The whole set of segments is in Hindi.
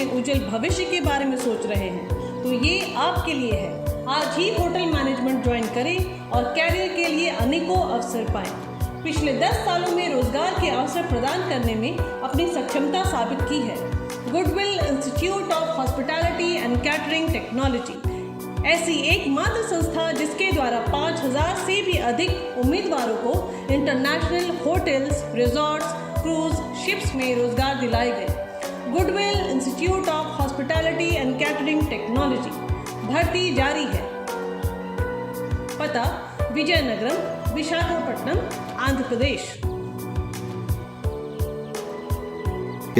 अपने उज्जवल भविष्य के बारे में सोच रहे हैं तो ये आपके लिए है। आज ही होटल मैनेजमेंट ज्वाइन करें और कैरियर के लिए अनेकों अवसर पाएं। पिछले 10 सालों में रोजगार के अवसर प्रदान करने में अपनी सक्षमता साबित की है। Goodwill institute of hospitality and catering technology ऐसी एकमात्र संस्था जिसके द्वारा 5000 से भी अधिक उम्मीदवारों को international hotels, resorts, cruise ships में रोजगार दिलाए गए। Goodwill institute of hospitality and catering technology, भर्ती जारी है। पता विजयनगरम, विशाखापट्टनम, आंध्र प्रदेश।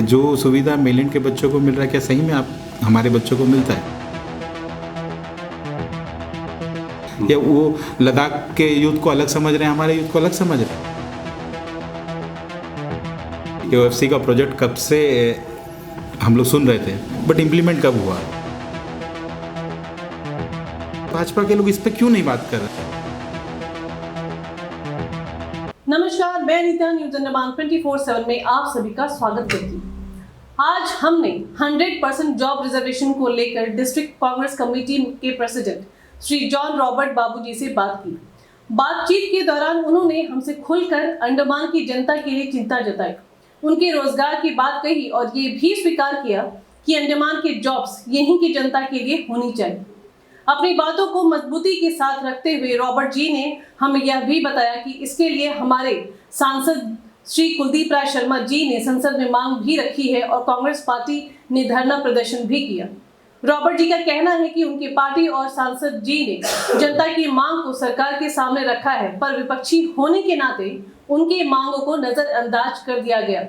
जो सुविधा मेलैंड के बच्चों को मिल रहा है, क्या सही में हमारे बच्चों को मिलता है? या वो लद्दाख के यूथ को अलग समझ रहे हैं, हमारे यूथ को अलग समझ रहे हैं? OFC का प्रोजेक्ट कब से हम लोग सुन रहे थे, बट इम्प्लीमेंट कब हुआ? भाजपा के लोग इस पे क्यों नहीं बात कर रहे? नमस्कार, मैं नीता, न्यूज अंडमान 24/7 में आप सभी का स्वागत करती हूँ। आज हमने 100% जॉब रिजर्वेशन को लेकर डिस्ट्रिक्ट कांग्रेस कमेटी के प्रेसिडेंट श्री जॉन रॉबर्ट बाबू जी से बात की। बातचीत के दौरान उन्होंने हमसे खुलकर अंडमान की जनता के लिए चिंता जताई, उनके रोजगार की बात कही और ये भी स्वीकार किया कि अंडमान के जॉब्स यहीं की जनता के लिए होनी चाहिए। अपनी बातों को मजबूती के साथ रखते हुए रॉबर्ट जी ने हमें यह भी बताया कि इसके लिए हमारे सांसद श्री कुलदीप राय शर्मा जी ने संसद में मांग भी रखी है और कांग्रेस पार्टी ने धरना प्रदर्शन भी किया। रॉबर्ट जी का कहना है कि उनकी पार्टी और सांसद जी ने जनता की मांग को सरकार के सामने रखा है, पर विपक्षी होने के नाते उनकी मांगों को नजरअंदाज कर दिया गया,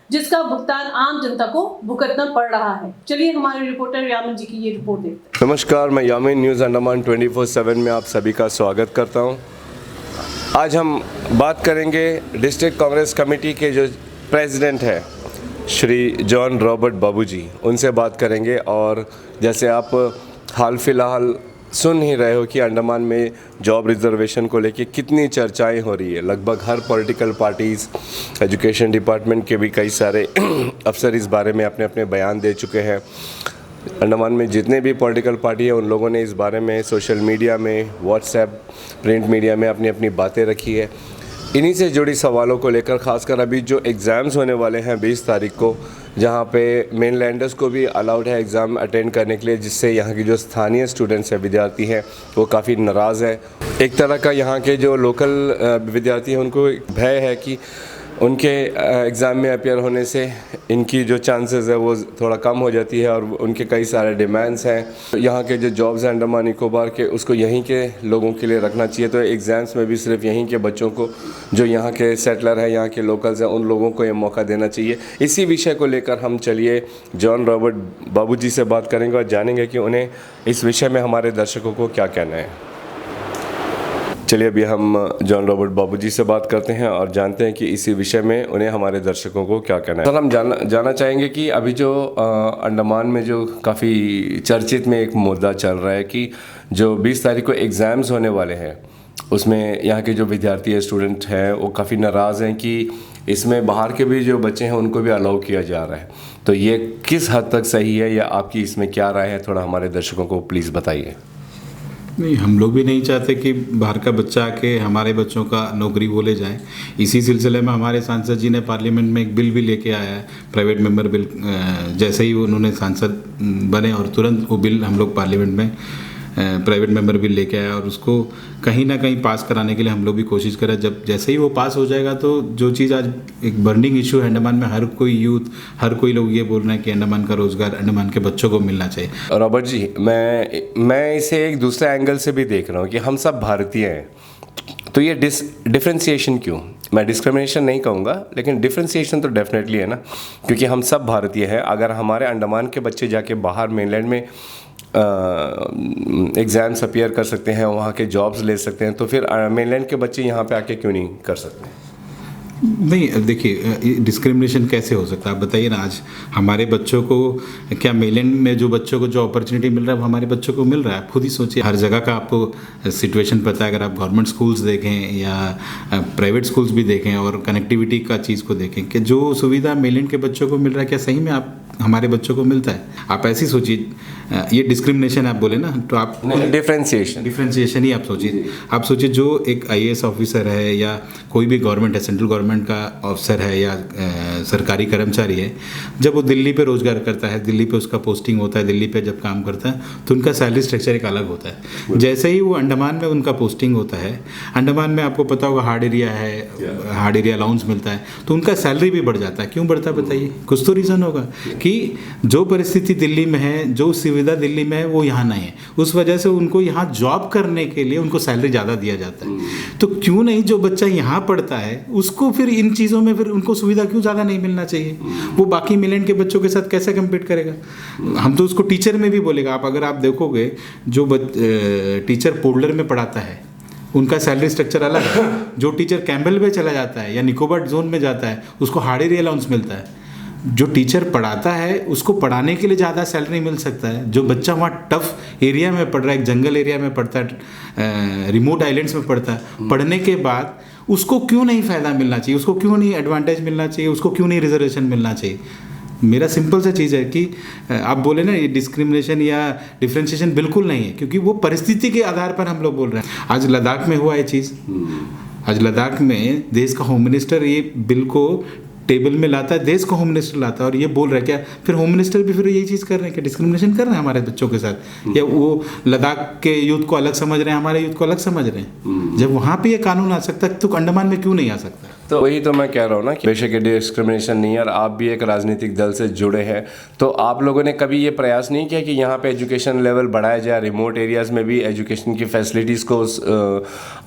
जिसका भुगतान आम जनता को भुगतना पड़ रहा है। चलिए हमारे रिपोर्टर यामिन जी की ये रिपोर्ट देखते हैं। नमस्कार, मैं यामिन, न्यूज़ अंडमान 24/7 में आप सभी का स्वागत करता हूं। आज हम बात करेंगे डिस्ट्रिक्ट कांग्रेस कमेटी के जो प्रेसिडेंट है श्री जॉन रॉबर्ट बाबू जी, उनसे बात करेंगे। और जैसे आप हाल फिलहाल सुन ही रहे हो कि अंडमान में जॉब रिजर्वेशन को लेके कितनी चर्चाएं हो रही है। लगभग हर पॉलिटिकल पार्टीज़, एजुकेशन डिपार्टमेंट के भी कई सारे अफसर इस बारे में अपने अपने बयान दे चुके हैं। अंडमान में जितने भी पॉलिटिकल पार्टी हैं उन लोगों ने इस बारे में सोशल मीडिया में, व्हाट्सएप, प्रिंट मीडिया में अपनी अपनी बातें रखी है। इन्हीं से जुड़ी सवालों को लेकर खासकर अभी जो एग्ज़ाम्स होने वाले हैं 20 तारीख को, जहां पे मेनलैंडर्स को भी अलाउड है एग्ज़ाम अटेंड करने के लिए, जिससे यहाँ की जो स्थानीय स्टूडेंट्स हैं, विद्यार्थी हैं, वो काफ़ी नाराज़ है। एक तरह का यहाँ के जो लोकल विद्यार्थी हैं उनको भय है कि उनके एग्ज़ाम में अपियर होने से इनकी जो चांसेस है वो थोड़ा कम हो जाती है और उनके कई सारे डिमांड्स हैं। यहाँ के जो जॉब्स हैं अंडमान निकोबार के, उसको यहीं के लोगों के लिए रखना चाहिए। तो एग्ज़ाम्स में भी सिर्फ यहीं के बच्चों को, जो यहाँ के सेटलर हैं, यहाँ के लोकल्स हैं, उन लोगों को ये मौका देना चाहिए। इसी विषय को लेकर हम चलिए जॉन रॉबर्ट बाबू जी से बात करेंगे और जानेंगे कि उन्हें इस विषय में हमारे दर्शकों को क्या कहना है। चलिए अभी हम जॉन रॉबर्ट बाबू जी से बात करते हैं और जानते हैं कि इसी विषय में उन्हें हमारे दर्शकों को क्या कहना है। सर, हम जानना चाहेंगे कि अभी जो अंडमान में जो काफ़ी चर्चित में एक मुद्दा चल रहा है कि जो 20 तारीख को एग्ज़ाम्स होने वाले हैं, उसमें यहाँ के जो विद्यार्थी है, स्टूडेंट हैं, वो काफ़ी नाराज़ हैं कि इसमें बाहर के भी जो बच्चे हैं उनको भी अलाउ किया जा रहा है। तो ये किस हद तक सही है या आपकी इसमें क्या राय है, थोड़ा हमारे दर्शकों को प्लीज़ बताइए। नहीं, हम लोग भी नहीं चाहते कि बाहर का बच्चा आके हमारे बच्चों का नौकरी बोले जाए। इसी सिलसिले में हमारे सांसद जी ने पार्लियामेंट में एक बिल भी लेके आया है, प्राइवेट मेंबर बिल। जैसे ही उन्होंने सांसद बने और तुरंत वो बिल हम लोग पार्लियामेंट में प्राइवेट मेंबर बिल लेके आया और उसको कहीं ना कहीं पास कराने के लिए हम लोग भी कोशिश करें। जब जैसे ही वो पास हो जाएगा तो जो चीज़ आज एक बर्निंग इशू है अंडमान में, हर कोई यूथ, हर कोई लोग ये बोल रहे हैं कि अंडमान का रोजगार अंडमान के बच्चों को मिलना चाहिए। रॉबर्ट जी, मैं इसे एक दूसरे एंगल से भी देख रहा हूँ कि हम सब भारतीय हैं, तो ये डिफ्रेंसिएशन क्यों? मैं डिस्क्रिमिनेशन नहीं कहूँगा, लेकिन डिफ्रेंसिएशन तो डेफिनेटली है ना, क्योंकि हम सब भारतीय हैं। अगर हमारे अंडमान के बच्चे जाके बाहर मेनलैंड में एग्ज़ाम्स अपीयर कर सकते हैं, वहाँ के जॉब्स ले सकते हैं, तो फिर मेनलैंड के बच्चे यहाँ पे आके क्यों नहीं कर सकते? नहीं, देखिए डिस्क्रिमिनेशन कैसे हो सकता है आप बताइए ना। आज हमारे बच्चों को क्या मेलैंड में जो बच्चों को जो अपॉर्चुनिटी मिल रहा है वो हमारे बच्चों को मिल रहा है। आप खुद ही सोचिए, हर जगह का आपको सिचुएशन पता है। अगर आप गवर्नमेंट स्कूल्स देखें या प्राइवेट स्कूल्स भी देखें और कनेक्टिविटी का चीज़ को देखें कि जो सुविधा मेलैंड के बच्चों को मिल रहा है क्या सही में आप हमारे बच्चों को मिलता है? आप ऐसी सोचिए, ये डिस्क्रिमिनेशन आप बोले ना, तो आप डिफरेंशिएशन ही आप सोचिए जो एक आईएएस ऑफिसर है या कोई भी गवर्नमेंट है, सेंट्रल गवर्नमेंट का ऑफिसर है या सरकारी कर्मचारी है, जब वो दिल्ली पे रोजगार करता है, दिल्ली पे उसका पोस्टिंग होता है, दिल्ली पे जब काम करता है तो उनका सैलरी स्ट्रक्चर एक अलग होता है। जैसे ही वो अंडमान में उनका पोस्टिंग होता है, अंडमान में आपको पता होगा हार्ड एरिया है, हार्ड एरिया अलाउंस मिलता है, तो उनका सैलरी भी बढ़ जाता है। क्यों बढ़ता है बताइए? कुछ तो रीज़न होगा कि जो परिस्थिति दिल्ली में है, जो सुविधा दिल्ली में है वो यहाँ नहीं है, उस वजह से उनको यहाँ जॉब करने के लिए उनको सैलरी ज़्यादा दिया जाता है। तो क्यों नहीं जो बच्चा यहाँ पढ़ता है उसको फिर इन चीज़ों में फिर उनको सुविधा क्यों ज़्यादा नहीं मिलना चाहिए? वो बाकी मिलेंड के बच्चों के साथ कैसे कम्पीट करेगा? हम तो उसको टीचर में भी बोलेगा। आप अगर आप देखोगे जो टीचर पोल्डर में पढ़ाता है उनका सैलरी स्ट्रक्चर अलग है। जो टीचर कैम्बल में चला जाता है या निकोबार जोन में जाता है उसको हार्ड एरिया अलाउंस मिलता है। जो टीचर पढ़ाता है उसको पढ़ाने के लिए ज़्यादा सैलरी मिल सकता है। जो बच्चा वहाँ टफ एरिया में पढ़ रहा है, एक जंगल एरिया में पढ़ता है, रिमोट आइलैंड्स में पढ़ता है, पढ़ने के बाद उसको क्यों नहीं फ़ायदा मिलना चाहिए? उसको क्यों नहीं एडवांटेज मिलना चाहिए? उसको क्यों नहीं रिजर्वेशन मिलना चाहिए? मेरा सिंपल सा चीज़ है कि आप बोले ना ये डिस्क्रिमिनेशन या डिफ्रेंशिएशन बिल्कुल नहीं है, क्योंकि वो परिस्थिति के आधार पर हम लोग बोल रहे हैं। आज लद्दाख में हुआ ये चीज़, आज लद्दाख में देश का होम मिनिस्टर ये बिल को टेबल में लाता है, देश को होम मिनिस्टर लाता है और ये बोल रहा है क्या फिर होम मिनिस्टर भी फिर यही चीज़ कर रहे हैं कि डिस्क्रिमिनेशन कर रहे हैं हमारे बच्चों के साथ? या वो लद्दाख के यूथ को अलग समझ रहे हैं, हमारे यूथ को अलग समझ रहे हैं? जब वहाँ पे ये कानून आ सकता है तो अंडमान में क्यों नहीं आ सकता? तो वही तो मैं कह रहा हूँ ना कि बेशक ये डिस्क्रिमिनेशन नहीं है और आप भी एक राजनीतिक दल से जुड़े हैं, तो आप लोगों ने कभी ये प्रयास नहीं किया कि यहाँ पे एजुकेशन लेवल बढ़ाया जाए, रिमोट एरियाज़ में भी एजुकेशन की फैसिलिटीज़ को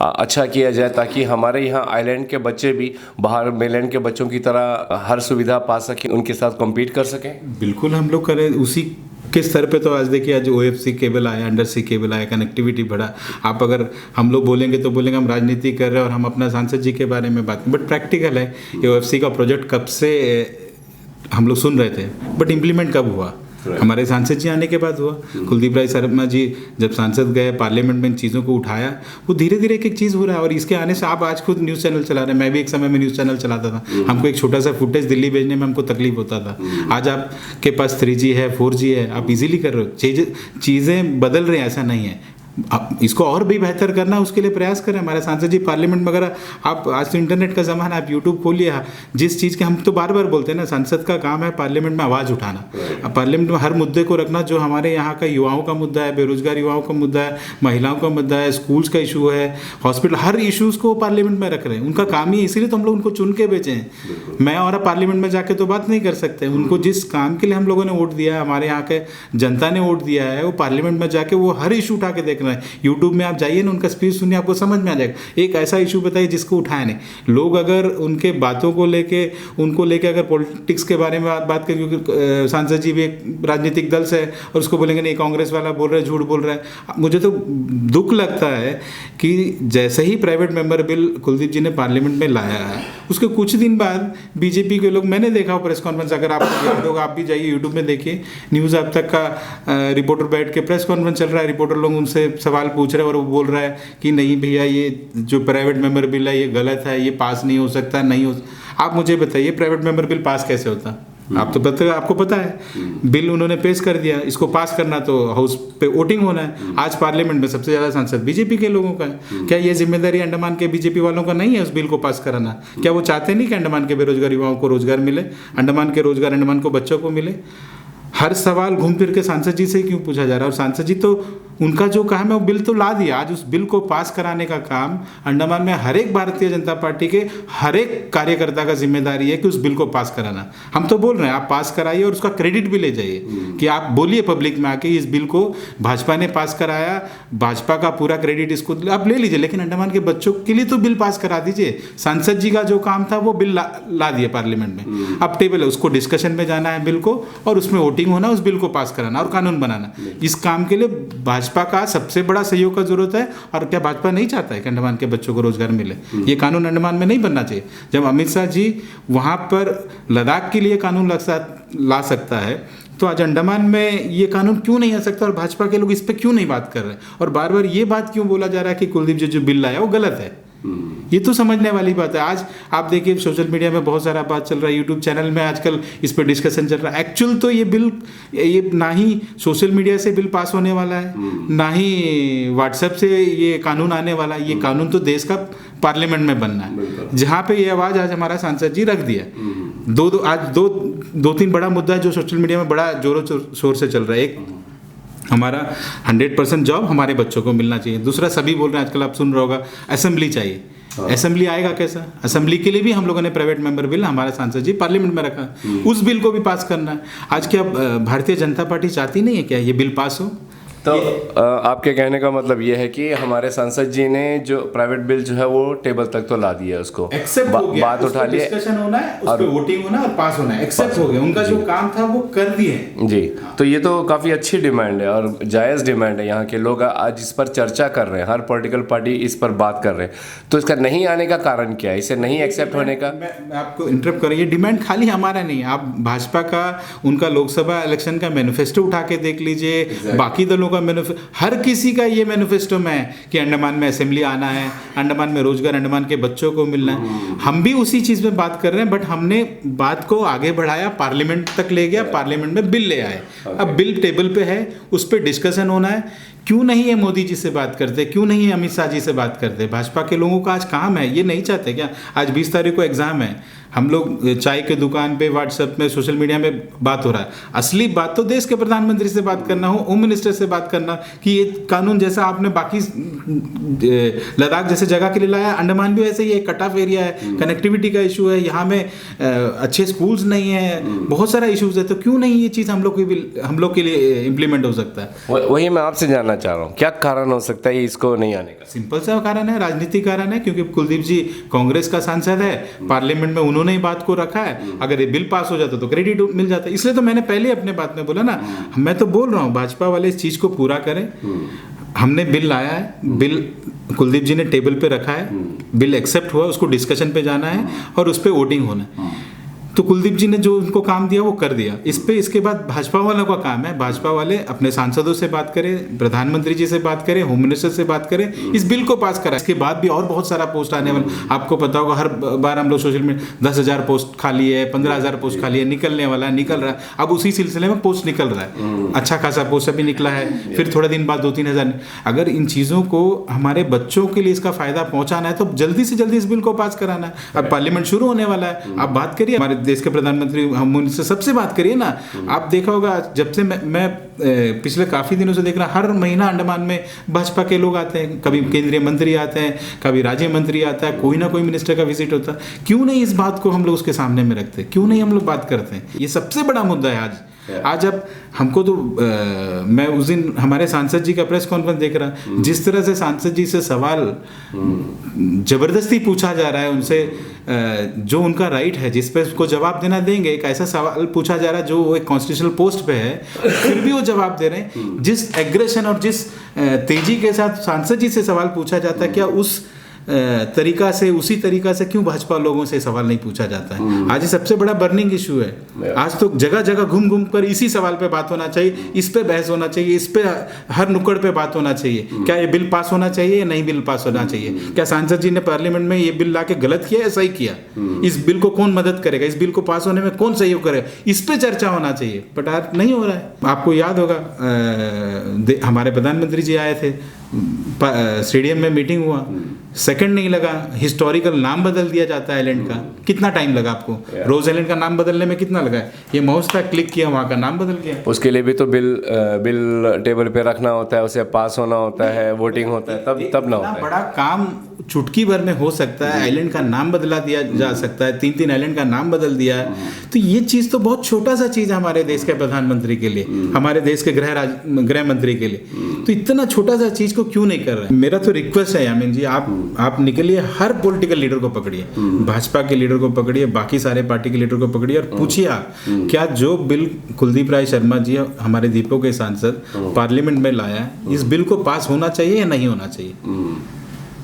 अच्छा किया जाए, ताकि हमारे यहाँ आइलैंड के बच्चे भी बाहर मेलैंड के बच्चों की तरह हर सुविधा पा सकें, उनके साथ कम्पीट कर सकें? बिल्कुल हम लोग करें उसी के स्तर पे। तो आज देखिए आज OFC केबल आया, अंडर सी केबल आया, कनेक्टिविटी बढ़ा। आप अगर हम लोग बोलेंगे तो बोलेंगे हम राजनीति कर रहे हैं और हम अपना सांसद जी के बारे में बात, बट प्रैक्टिकल है। ये OFC का प्रोजेक्ट कब से हम लोग सुन रहे थे, बट इम्प्लीमेंट कब हुआ? हमारे सांसद जी आने के बाद हुआ। कुलदीप राय शर्मा जी जब सांसद गए, पार्लियामेंट में इन चीज़ों को उठाया, वो धीरे धीरे एक एक चीज़ हो रहा है। और इसके आने से आप आज खुद न्यूज़ चैनल चला रहे हैं, मैं भी एक समय में न्यूज़ चैनल चलाता था, हमको एक छोटा सा फुटेज दिल्ली भेजने में हमको तकलीफ होता था। आज आपके पास 3G है, 4G है, आप इजीली कर रहे हो। चीज़ें बदल रही हैं, ऐसा नहीं है। अब इसको और भी बेहतर करना, उसके लिए प्रयास करें। हमारे सांसद जी पार्लियामेंट में, अगर आप आज तो इंटरनेट का ज़माना, आप यूट्यूब खोलिए, जिस चीज़ के हम तो बार बार बोलते हैं ना, सांसद का काम है पार्लियामेंट में आवाज़ उठाना, पार्लियामेंट में हर मुद्दे को रखना जो हमारे यहाँ का युवाओं का मुद्दा है, बेरोजगार युवाओं का मुद्दा है, महिलाओं का मुद्दा है, स्कूल्स का इशू है, हॉस्पिटल, हर इशूज़ को पार्लियामेंट में रख रहे हैं। उनका काम ही, इसीलिए तो हम लोग उनको चुन के भेजे हैं। मैं और आप पार्लियामेंट में जाके तो बात नहीं कर सकते। उनको जिस काम के लिए हम लोगों ने वोट दिया है, हमारे यहाँ के जनता ने वोट दिया है, वो पार्लियामेंट में जाके वो हर इशू उठा के देख रहे हैं। यूट्यूब में आप जाइए ना, उनका स्पीच सुनिए, आपको समझ में आ जाएगा। एक ऐसा इशू बताइए जिसको उठाया नहीं। लोग अगर उनके बातों को लेके, उनको लेके अगर पॉलिटिक्स के बारे में बात करें, क्योंकि सांसद जी भी एक राजनीतिक दल से है, और उसको बोलेंगे नहीं कांग्रेस वाला बोल रहा है, झूठ बोल रहा है। मुझे तो दुख लगता है कि जैसे ही प्राइवेट मेंबर बिल कुलदीप जी ने पार्लियामेंट में लाया है, उसके कुछ दिन बाद बीजेपी के लोग, मैंने देखा प्रेस कॉन्फ्रेंस, अगर आपको याद होगा आप भी जाइए यूट्यूब में देखिए, न्यूज़ अब तक का रिपोर्टर बैठ के प्रेस कॉन्फ्रेंस चल रहा है, रिपोर्टर लोग उनसे सवाल पूछ रहे हैं और वो बोल रहा है कि नहीं भैया ये जो प्राइवेट मेंबर बिल है ये गलत है, ये पास नहीं हो सकता, नहीं हो। आप मुझे बताइए प्राइवेट मेंबर बिल पास कैसे होता? आप तो आपको पता है, बिल उन्होंने पेश कर दिया, इसको पास करना तो हाउस पे वोटिंग होना है। आज पार्लियामेंट में सबसे ज़्यादा सांसद बीजेपी के लोगों का है। क्या ये जिम्मेदारी अंडमान के बीजेपी वालों का नहीं है उस बिल को पास कराना? क्या वो चाहते नहीं कि अंडमान के बेरोजगार युवाओं को रोजगार मिले, अंडमान के रोजगार अंडमान को बच्चों को मिले? हर सवाल घूम फिर के सांसद जी से क्यों पूछा जा रहा है? और सांसद जी तो उनका जो काम है वो बिल तो ला दिया। आज उस बिल को पास कराने का काम अंडमान में हर एक भारतीय जनता पार्टी के हर एक कार्यकर्ता का जिम्मेदारी है कि उस बिल को पास कराना। हम तो बोल रहे हैं आप पास कराइए और उसका क्रेडिट भी ले जाइए, कि आप बोलिए पब्लिक में आके इस बिल को भाजपा ने पास कराया, भाजपा का पूरा क्रेडिट इसको आप ले लीजिए, लेकिन अंडमान के बच्चों के लिए तो बिल पास करा दीजिए। सांसद जी का जो काम था वो बिल ला दिया पार्लियामेंट में। अब टेबल है, उसको डिस्कशन में जाना है बिल को, और उसमें वोटिंग होना, उस बिल को पास कराना और कानून बनाना। इस काम के लिए भाजपा भाजपा का सबसे बड़ा सहयोग का जरूरत है। और क्या भाजपा नहीं चाहता है कि अंडमान के बच्चों को रोजगार मिले? ये कानून अंडमान में नहीं बनना चाहिए। जब अमित शाह जी वहाँ पर लद्दाख के लिए कानून ला सकता है, तो आज अंडमान में ये कानून क्यों नहीं आ सकता? और भाजपा के लोग इस पे क्यों नहीं बात कर रहे? और बार बार ये बात क्यों बोला जा रहा है कि कुलदीप जी जो बिल लाया वो गलत है? ये तो समझने वाली बात है। आज आप देखिए सोशल मीडिया में बहुत सारा बात चल रहा है, यूट्यूब चैनल में आजकल इस पर डिस्कशन चल रहा है। एक्चुअल तो ये बिल ये ना ही सोशल मीडिया से बिल पास होने वाला है, ना ही व्हाट्सएप से ये कानून आने वाला है। ये कानून तो देश का पार्लियामेंट में बनना है, जहाँ पे ये आवाज़ आज हमारा सांसद जी रख दिया। दो तीन बड़ा मुद्दा है जो सोशल मीडिया में बड़ा जोरों शोर से चल रहा है। एक, हमारा 100% जॉब हमारे बच्चों को मिलना चाहिए। दूसरा, सभी बोल रहे हैं, आजकल आप सुन रहे होगा, असेंबली चाहिए। असेंबली आएगा कैसा? असेंबली के लिए भी हम लोगों ने प्राइवेट मेंबर बिल हमारे सांसद जी पार्लियामेंट में रखा, उस बिल को भी पास करना है। आज क्या भारतीय जनता पार्टी चाहती नहीं है क्या ये बिल पास हो? तो आपके कहने का मतलब ये है कि हमारे सांसद जी ने जो प्राइवेट बिल जो है वो टेबल तक तो ला दिया, उसको एक्सेप्ट हो गया, बात उठा ली, डिस्कशन होना है, उस पे वोटिंग होना है और पास होना है, एक्सेप्ट हो गया। उनका जो काम था वो कर दिए जी। तो ये तो काफ़ी अच्छी डिमांड है और जायज़ डिमांड है। यहाँ के लोग आज इस पर चर्चा कर रहे हैं, हर पॉलिटिकल पार्टी इस पर बात कर रहे हैं। तो इसका नहीं आने का कारण क्या है, इसे नहीं एक्सेप्ट होने का? मैं आपको इंटरप्ट करूँ, ये डिमांड खाली हमारा नहीं है। आप भाजपा का, उनका लोकसभा इलेक्शन का मैनिफेस्टो उठा के देख लीजिए, बाकी दलों का मैनिफेस्टो, हर किसी का ये मैनिफेस्टो में है कि अंडमान में असेंबली आना है, अंडमान में रोजगार अंडमान के बच्चों को मिलना है। हम भी उसी चीज़ में बात कर रहे हैं, बट हमने बात को आगे बढ़ाया, पार्लियामेंट तक ले गया, पार्लियामेंट में बिल ले आए। अब बिल टेबल पे है, उस पर डिस्कशन होना है। क्यों नहीं है मोदी जी से बात करते? क्यों नहीं है अमित शाह जी से बात करते? भाजपा के लोगों का आज काम है, ये नहीं चाहते क्या? आज 20 तारीख को एग्जाम है, हम लोग चाय के दुकान पे, व्हाट्सएप में, सोशल मीडिया में बात हो रहा है। असली बात तो देश के प्रधानमंत्री से बात करना हो, होम मिनिस्टर से बात करना कि ये कानून जैसा आपने बाकी लद्दाख जैसे जगह के लिए लाया, अंडमान भी वैसे ही एक कट ऑफ एरिया है, कनेक्टिविटी का इशू है, यहाँ में अच्छे स्कूल्स नहीं है, बहुत सारा इशूज है। तो क्यों नहीं ये चीज़ हम लोग के लिए इम्प्लीमेंट हो सकता है? वही मैं आपसे जानना चाह रहा हूँ, क्या कारण हो सकता है इसको नहीं आने का? सिंपल सा कारण है, राजनीतिक कारण है। क्योंकि कुलदीप जी कांग्रेस का सांसद है, पार्लियामेंट में उन्होंने ही बात को रखा है। अगर ये बिल पास हो जाता तो क्रेडिट मिल जाता। इसलिए तो मैंने पहले अपने बात में बोला ना, मैं तो बोल रहा हूँ भाजपा वाले इस चीज़ को पूरा करें। हमने बिल लाया है, बिल कुलदीप जी ने टेबल पे रखा है, बिल एक्सेप्ट हुआ, उसको डिस्कशन पे जाना है और उस पर वोटिंग होना है। तो कुलदीप जी ने जो उनको काम दिया वो कर दिया। इसके बाद भाजपा वालों का काम है, भाजपा वाले अपने सांसदों से बात करें, प्रधानमंत्री जी से बात करें, होम मिनिस्टर से बात करें, इस बिल को पास करें। इसके बाद भी और बहुत सारा पोस्ट आने वाला, आपको पता होगा हर बार हम लोग सोशल मीडिया 10,000 पोस्ट खाली है, 15,000 पोस्ट खाली है, निकलने वाला है, निकल रहा है। अब उसी सिलसिले में पोस्ट निकल रहा है, अच्छा खासा पोस्ट अभी निकला है, फिर थोड़े दिन बाद 2-3 हज़ार। अगर इन चीज़ों को हमारे बच्चों के लिए इसका फायदा पहुंचाना है तो जल्दी से जल्दी इस बिल को पास कराना है। अब पार्लियामेंट शुरू होने वाला है, आप बात करिए, हमारे देश के प्रधानमंत्री, हम उनसे सबसे बात करिए ना। आप देखा होगा, जब से मैं पिछले काफ़ी दिनों से देख रहा, हर महीना अंडमान में भाजपा के लोग आते हैं, कभी केंद्रीय मंत्री आते हैं, कभी राज्य मंत्री आता है, कोई ना कोई मिनिस्टर का विजिट होता है। क्यों नहीं इस बात को हम लोग उसके सामने में रखते? क्यों नहीं हम लोग बात करते हैं? ये सबसे बड़ा मुद्दा है आज। अब हमको तो मैं उस दिन हमारे सांसद जी का प्रेस कॉन्फ्रेंस देख रहा, जिस तरह से सांसद जी से सवाल जबरदस्ती पूछा जा रहा है उनसे, जो उनका राइट है जिस पे उसको जवाब देना देंगे, एक ऐसा सवाल पूछा जा रहा है जो एक कॉन्स्टिट्यूशनल पोस्ट पे है, फिर भी वो जवाब दे रहे हैं। जिस एग्रेशन और जिस तेजी के साथ सांसद जी से सवाल पूछा जाता है, क्या उस तरीका से, उसी तरीका से क्यों भाजपा लोगों से सवाल नहीं पूछा जाता है? आज ये सबसे बड़ा बर्निंग इशू है। आज तो जगह जगह घूम घूम कर इसी सवाल पे बात होना चाहिए, इस पे बहस होना चाहिए, इस पे हर नुक्कड़ पे बात होना चाहिए। क्या ये बिल पास होना चाहिए या नहीं बिल पास होना चाहिए? क्या सांसद जी ने पार्लियामेंट में ये बिल ला के गलत किया या सही किया? इस बिल को कौन मदद करेगा? इस बिल को पास होने में कौन सहयोग करेगा? इस पे चर्चा होना चाहिए, बट आज नहीं हो रहा है। आपको याद होगा हमारे प्रधानमंत्री जी आए थे, स्टेडियम में मीटिंग हुआ, सेकंड नहीं लगा, हिस्टोरिकल नाम बदल दिया जाता है आइलैंड का। कितना टाइम लगा आपको? रोज आइलैंड का नाम बदलने में कितना लगा? ये माउस था, क्लिक किया, वहाँ का नाम बदल गया। उसके लिए भी तो बिल टेबल पे रखना होता है, उसे पास होना होता है, वोटिंग होता है, तब ना होता है। बड़ा काम चुटकी भर में हो सकता है। आइलैंड का नाम बदला दिया जा सकता है, 3-3 आइलैंड का नाम बदल दिया है। तो ये चीज़ तो बहुत छोटा सा चीज़ है हमारे देश के प्रधानमंत्री के लिए, हमारे देश के गृह मंत्री के लिए। तो इतना छोटा सा चीज़ को क्यों नहीं कर रहे हैं? मेरा तो रिक्वेस्ट है यामिन जी, आप आप निकलिए, हर पॉलिटिकल लीडर को पकड़िए, भाजपा के लीडर को पकड़िए, बाकी सारे पार्टी के लीडर को पकड़िए और पूछिए आप क्या जो बिल कुलदीप राय शर्मा जी हमारे दीपों के सांसद पार्लियामेंट में लाया है, इस बिल को पास होना चाहिए या नहीं होना चाहिए?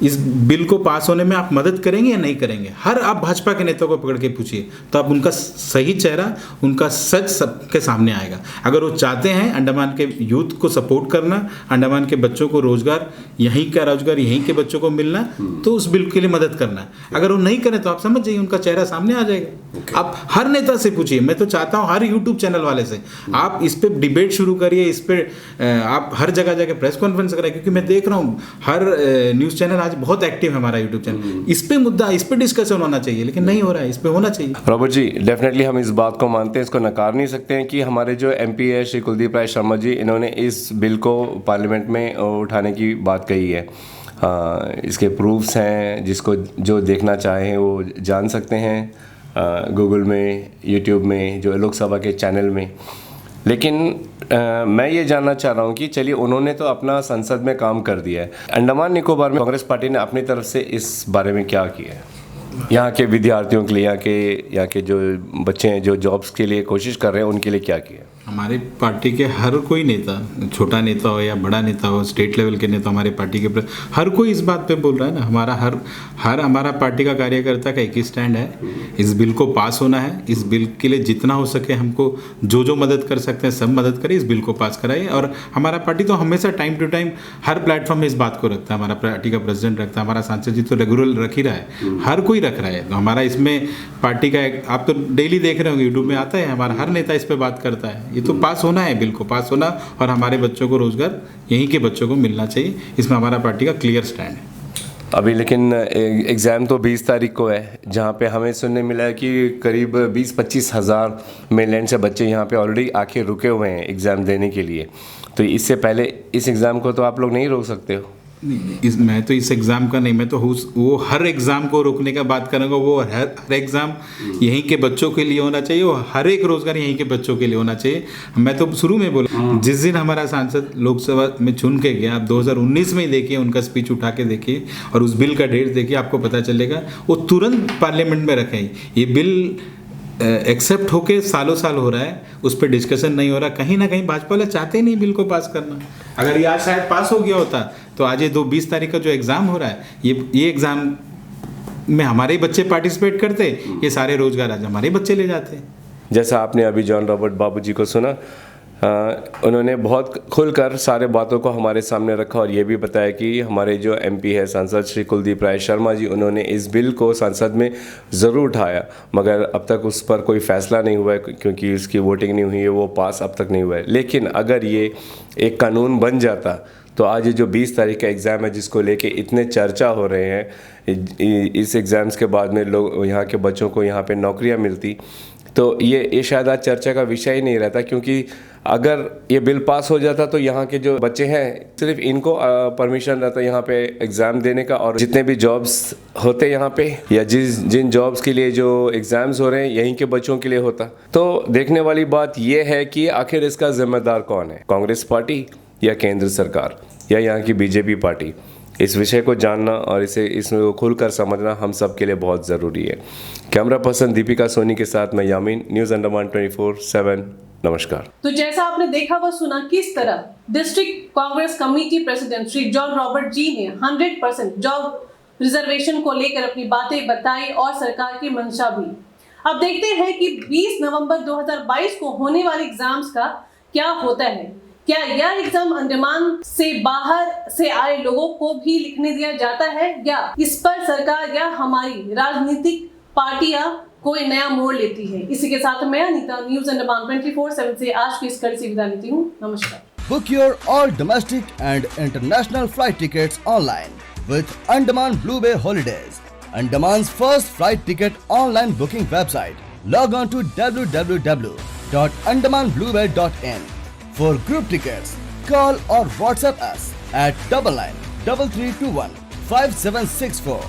इस बिल को पास होने में आप मदद करेंगे या नहीं करेंगे? हर आप भाजपा के नेताओं को पकड़ के पूछिए, तो आप उनका सही चेहरा, उनका सच सबके सामने आएगा। अगर वो चाहते हैं अंडमान के यूथ को सपोर्ट करना, अंडमान के बच्चों को रोजगार, यहीं का रोजगार यहीं के बच्चों को मिलना, तो उस बिल के लिए मदद करना। अगर वो नहीं करें तो आप समझ जाइए उनका चेहरा सामने आ जाएगा। आप हर नेता से पूछिए, मैं तो चाहता हूँ हर यूट्यूब चैनल वाले से आप इस पर डिबेट शुरू करिए, इस पर आप हर जगह जाके प्रेस कॉन्फ्रेंस करें, क्योंकि मैं देख रहा हूँ हर न्यूज़ चैनल बहुत एक्टिव है हमारा यूट्यूब चैनल। इस पे मुद्दा, इस पे डिस्कशन होना चाहिए, लेकिन नहीं हो रहा है। इस पे होना चाहिए। रॉबर्ट जी, डेफिनेटली हम इस बात को मानते हैं, इसको नकार नहीं सकते हैं कि हमारे जो एमपी है श्री कुलदीप राय शर्मा जी, इन्होंने इस बिल को पार्लियामेंट में उठाने की बात कही है। इसके प्रूफ्स हैं, जिसको जो देखना चाहें वो जान सकते हैं गूगल में, यूट्यूब में, जो लोकसभा के चैनल में। लेकिन मैं ये जानना चाह रहा हूँ कि चलिए उन्होंने तो अपना संसद में काम कर दिया है, अंडमान निकोबार में कांग्रेस पार्टी ने अपनी तरफ से इस बारे में क्या किया है? यहाँ के विद्यार्थियों के लिए, यहाँ के जो बच्चे हैं जो जॉब्स के लिए कोशिश कर रहे हैं, उनके लिए क्या किया? हमारे पार्टी के हर कोई नेता, छोटा नेता हो या बड़ा नेता हो, स्टेट लेवल के नेता, हमारे पार्टी के हर कोई इस बात पे बोल रहा है ना। हमारा पार्टी का कार्यकर्ता का एक ही स्टैंड है, इस बिल को पास होना है। इस बिल के लिए जितना हो सके हमको जो मदद कर सकते हैं सब मदद करें, इस बिल को पास कराइए। और हमारा पार्टी तो हमेशा टाइम टू टाइम हर प्लेटफॉर्म में इस बात को रखता है। हमारा पार्टी का प्रेसिडेंट रखता है, हमारा सांसद जी तो रेगुलर रख ही रहा है, हर कोई रख रहा है। तो हमारा इसमें पार्टी का आप तो डेली देख रहे होंगे, यूट्यूब में आता है, हमारा हर नेता इस पर बात करता है। ये तो पास होना है, बिल को पास होना, और हमारे बच्चों को रोजगार यहीं के बच्चों को मिलना चाहिए। इसमें हमारा पार्टी का क्लियर स्टैंड है। अभी लेकिन एग्ज़ाम तो 20 तारीख को है, जहाँ पे हमें सुनने मिला है कि करीब 20-25 हज़ार मेनलैंड से बच्चे यहाँ पे ऑलरेडी आके रुके हुए हैं एग्ज़ाम देने के लिए। तो इससे पहले इस एग्ज़ाम को तो आप लोग नहीं रोक सकते हो? मैं तो इस एग्ज़ाम का नहीं, मैं तो वो हर एग्ज़ाम को रोकने का बात करूँगा। वो हर एग्ज़ाम यहीं के बच्चों के लिए होना चाहिए, वो हर एक रोज़गार यहीं के बच्चों के लिए होना चाहिए। मैं तो शुरू में बोला, जिस दिन हमारा सांसद लोकसभा में चुन के गया, आप 2019 में ही देखिए, उनका स्पीच उठा के देखिए और उस बिल का डेट देखिए, आपको पता चलेगा। वो तुरंत पार्लियामेंट में रखें। ये बिल एक्सेप्ट होके सालों साल हो रहा है, उस पर डिस्कशन नहीं हो रहा। कहीं ना कहीं भाजपा वाले चाहते ही नहीं बिल को पास करना। अगर ये आज शायद पास हो गया होता तो आज ये 20 तारीख का जो एग्ज़ाम हो रहा है, ये एग्ज़ाम में हमारे ही बच्चे पार्टिसिपेट करते, ये सारे रोजगार आज हमारे बच्चे ले जाते। जैसा आपने अभी जॉन रॉबर्ट बाबू जी को सुना, उन्होंने बहुत खुलकर सारे बातों को हमारे सामने रखा और ये भी बताया कि हमारे जो एमपी है सांसद श्री कुलदीप राय शर्मा जी, उन्होंने इस बिल को संसद में ज़रूर उठाया, मगर अब तक उस पर कोई फ़ैसला नहीं हुआ है, क्योंकि उसकी वोटिंग नहीं हुई है, वो पास अब तक नहीं हुआ है। लेकिन अगर ये एक कानून बन जाता तो आज ये जो 20 तारीख का एग्ज़ाम है, जिसको लेके इतने चर्चा हो रहे हैं, इस एग्ज़ाम्स के बाद में लोग, यहाँ के बच्चों को यहाँ पे नौकरियाँ मिलती, तो ये शायद आज चर्चा का विषय ही नहीं रहता। क्योंकि अगर ये बिल पास हो जाता तो यहाँ के जो बच्चे हैं, सिर्फ इनको परमिशन रहता यहाँ पे एग्ज़ाम देने का, और जितने भी जॉब्स होते यहाँ पे, या जिन जॉब्स के लिए जो एग्ज़ाम्स हो रहे हैं, यहीं के बच्चों के लिए होता। तो देखने वाली बात ये है कि आखिर इसका जिम्मेदार कौन है, कांग्रेस पार्टी या केंद्र सरकार या यहाँ की बीजेपी पार्टी? इस विषय को जानना और इसमें खुलकर समझना हम सब के लिए बहुत ज़रूरी है। कैमरा पर्सन दीपिका सोनी के साथ मैं यामीन, न्यूज़ अंडमान 24/7। नमस्कार। तो जैसा आपने देखा व सुना, किस तरह district Congress committee president Shri John Robert ji ने 100% जॉब रिजर्वेशन को लेकर अपनी बातें बताई और सरकार की मंशा भी। अब देखते हैं कि 20 नवंबर 2022 को होने वाले एग्जाम्स का क्या होता है। क्या यह एग्जाम अंडमान से बाहर से आए लोगों को भी लिखने दिया जाता है, या इस पर सरकार या हमारी राजनीतिक पार्टियां कोई नया मोड़ लेती है? इसी के साथ मैं अनीता, न्यूज़ अंडमान 24/7 से आज की इस कड़ी से विदा लेती हूँ। नमस्कार। Book your all domestic and international flight tickets online with Andaman Blue Bay Holidays, Andaman's first flight ticket online booking website. Log on to www.andamanbluebay.in. For group tickets, call or WhatsApp us at 993321 5764.